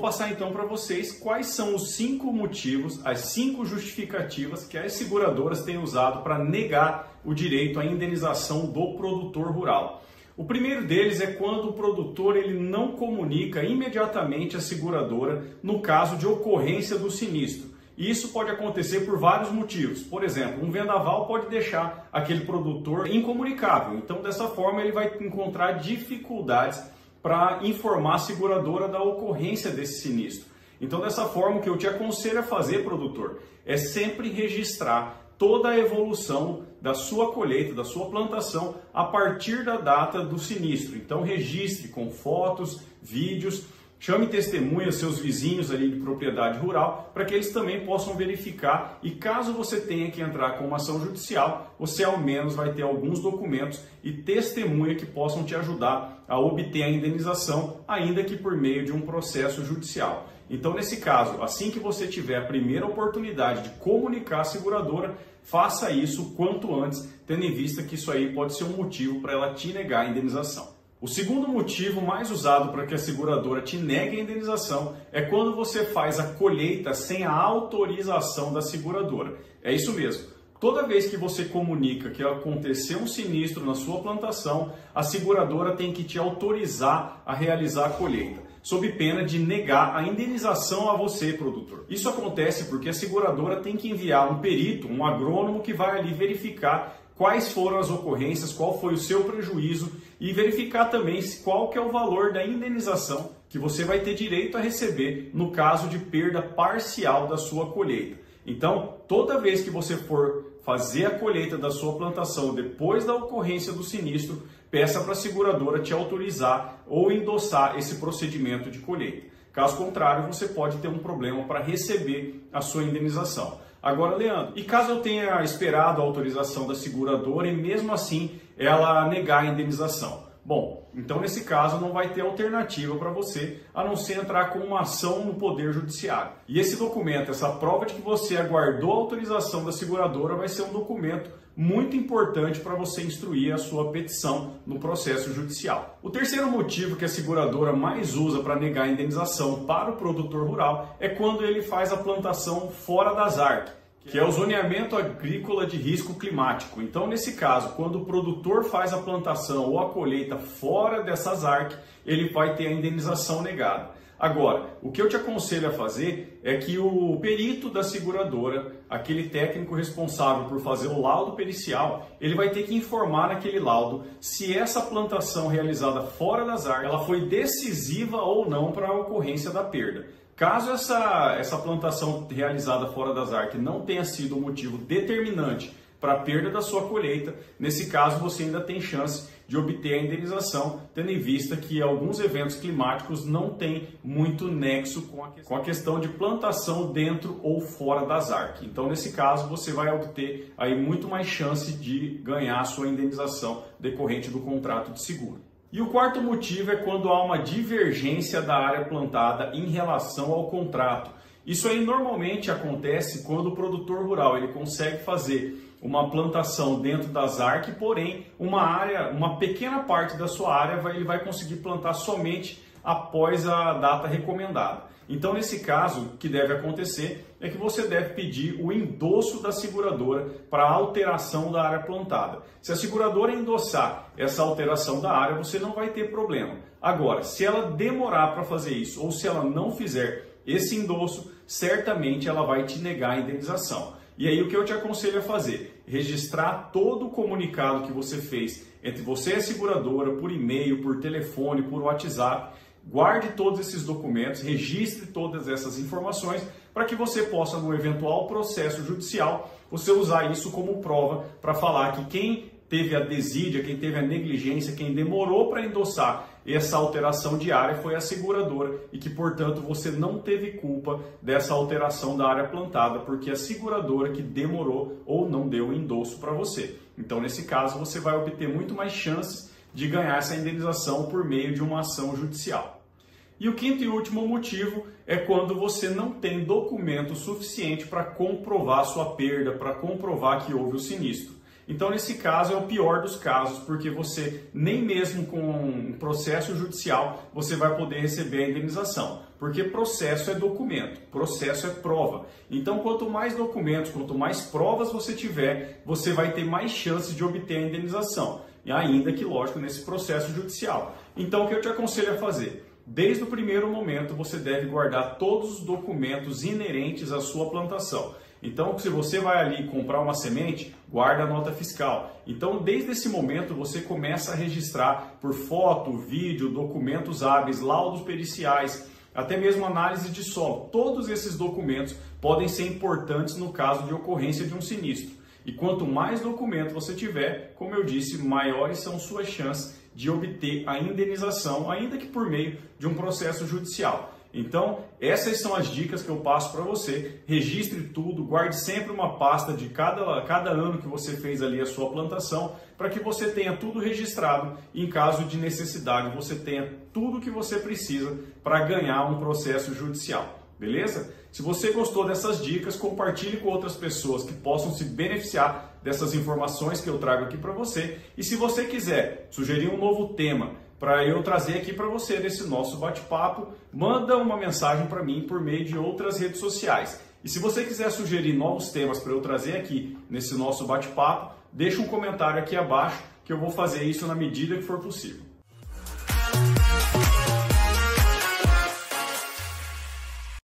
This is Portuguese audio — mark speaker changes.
Speaker 1: Vou passar então para vocês quais são os 5 motivos, as 5 justificativas que as seguradoras têm usado para negar o direito à indenização do produtor rural. O primeiro deles é quando o produtor ele não comunica imediatamente à seguradora no caso de ocorrência do sinistro. E isso pode acontecer por vários motivos. Por exemplo, um vendaval pode deixar aquele produtor incomunicável. Então, dessa forma, ele vai encontrar dificuldades para informar a seguradora da ocorrência desse sinistro. Então, dessa forma, o que eu te aconselho a fazer, produtor, é sempre registrar toda a evolução da sua colheita, da sua plantação, a partir da data do sinistro. Então, registre com fotos, vídeos, chame testemunhas, seus vizinhos ali de propriedade rural, para que eles também possam verificar e caso você tenha que entrar com uma ação judicial, você ao menos vai ter alguns documentos e testemunha que possam te ajudar a obter a indenização, ainda que por meio de um processo judicial. Então, nesse caso, assim que você tiver a primeira oportunidade de comunicar a seguradora, faça isso o quanto antes, tendo em vista que isso aí pode ser um motivo para ela te negar a indenização. O segundo motivo mais usado para que a seguradora te negue a indenização é quando você faz a colheita sem a autorização da seguradora. É isso mesmo. Toda vez que você comunica que aconteceu um sinistro na sua plantação, a seguradora tem que te autorizar a realizar a colheita, sob pena de negar a indenização a você, produtor. Isso acontece porque a seguradora tem que enviar um perito, um agrônomo que vai ali verificar quais foram as ocorrências, qual foi o seu prejuízo e verificar também qual que é o valor da indenização que você vai ter direito a receber no caso de perda parcial da sua colheita. Então, toda vez que você for fazer a colheita da sua plantação depois da ocorrência do sinistro, peça para a seguradora te autorizar ou endossar esse procedimento de colheita. Caso contrário, você pode ter um problema para receber a sua indenização. Agora, Leandro, e caso eu tenha esperado a autorização da seguradora e mesmo assim ela negar a indenização? Bom, então nesse caso não vai ter alternativa para você a não ser entrar com uma ação no Poder Judiciário. E esse documento, essa prova de que você aguardou a autorização da seguradora, vai ser um documento muito importante para você instruir a sua petição no processo judicial. O terceiro motivo que a seguradora mais usa para negar a indenização para o produtor rural é quando ele faz a plantação fora das ZARC, que é o zoneamento agrícola de risco climático. Então, nesse caso, quando o produtor faz a plantação ou a colheita fora dessas ZARC, ele vai ter a indenização negada. Agora, o que eu te aconselho a fazer é que o perito da seguradora, aquele técnico responsável por fazer o laudo pericial, ele vai ter que informar naquele laudo se essa plantação realizada fora das ZARC, ela foi decisiva ou não para a ocorrência da perda. Caso essa plantação realizada fora das ZARC não tenha sido um motivo determinante para a perda da sua colheita, nesse caso você ainda tem chance de obter a indenização, tendo em vista que alguns eventos climáticos não têm muito nexo com a questão de plantação dentro ou fora das ZARC. Então, nesse caso, você vai obter aí muito mais chance de ganhar a sua indenização decorrente do contrato de seguro. E o quarto motivo é quando há uma divergência da área plantada em relação ao contrato. Isso aí normalmente acontece quando o produtor rural ele consegue fazer uma plantação dentro da ZARC, porém uma pequena parte da sua área ele vai conseguir plantar somente após a data recomendada. Então, nesse caso, o que deve acontecer é que você deve pedir o endosso da seguradora para a alteração da área plantada. Se a seguradora endossar essa alteração da área, você não vai ter problema. Agora, se ela demorar para fazer isso ou se ela não fizer esse endosso, certamente ela vai te negar a indenização. E aí o que eu te aconselho a fazer? Registrar todo o comunicado que você fez entre você e a seguradora, por e-mail, por telefone, por WhatsApp. Guarde todos esses documentos, registre todas essas informações para que você possa, no eventual processo judicial, você usar isso como prova para falar que quem teve a desídia, quem teve a negligência, quem demorou para endossar essa alteração de área foi a seguradora e que, portanto, você não teve culpa dessa alteração da área plantada, porque a seguradora que demorou ou não deu o endosso para você. Então, nesse caso, você vai obter muito mais chances de ganhar essa indenização por meio de uma ação judicial. E o quinto e último motivo é quando você não tem documento suficiente para comprovar sua perda, para comprovar que houve o sinistro. Então, nesse caso, é o pior dos casos, porque você, nem mesmo com um processo judicial, você vai poder receber a indenização. Porque processo é documento, processo é prova. Então, quanto mais documentos, quanto mais provas você tiver, você vai ter mais chances de obter a indenização. E ainda que, lógico, nesse processo judicial. Então, o que eu te aconselho a fazer? Desde o primeiro momento, você deve guardar todos os documentos inerentes à sua plantação. Então, se você vai ali comprar uma semente, guarda a nota fiscal. Então, desde esse momento, você começa a registrar por foto, vídeo, documentos hábeis, laudos periciais, até mesmo análise de solo. Todos esses documentos podem ser importantes no caso de ocorrência de um sinistro. E quanto mais documento você tiver, como eu disse, maiores são suas chances de obter a indenização, ainda que por meio de um processo judicial. Então, essas são as dicas que eu passo para você. Registre tudo, guarde sempre uma pasta de cada ano que você fez ali a sua plantação, para que você tenha tudo registrado e, em caso de necessidade, você tenha tudo que você precisa para ganhar um processo judicial. Beleza? Se você gostou dessas dicas, compartilhe com outras pessoas que possam se beneficiar dessas informações que eu trago aqui para você. E se você quiser sugerir um novo tema para eu trazer aqui para você nesse nosso bate-papo, manda uma mensagem para mim por meio de outras redes sociais. E se você quiser sugerir novos temas para eu trazer aqui nesse nosso bate-papo, deixa um comentário aqui abaixo que eu vou fazer isso na medida que for possível.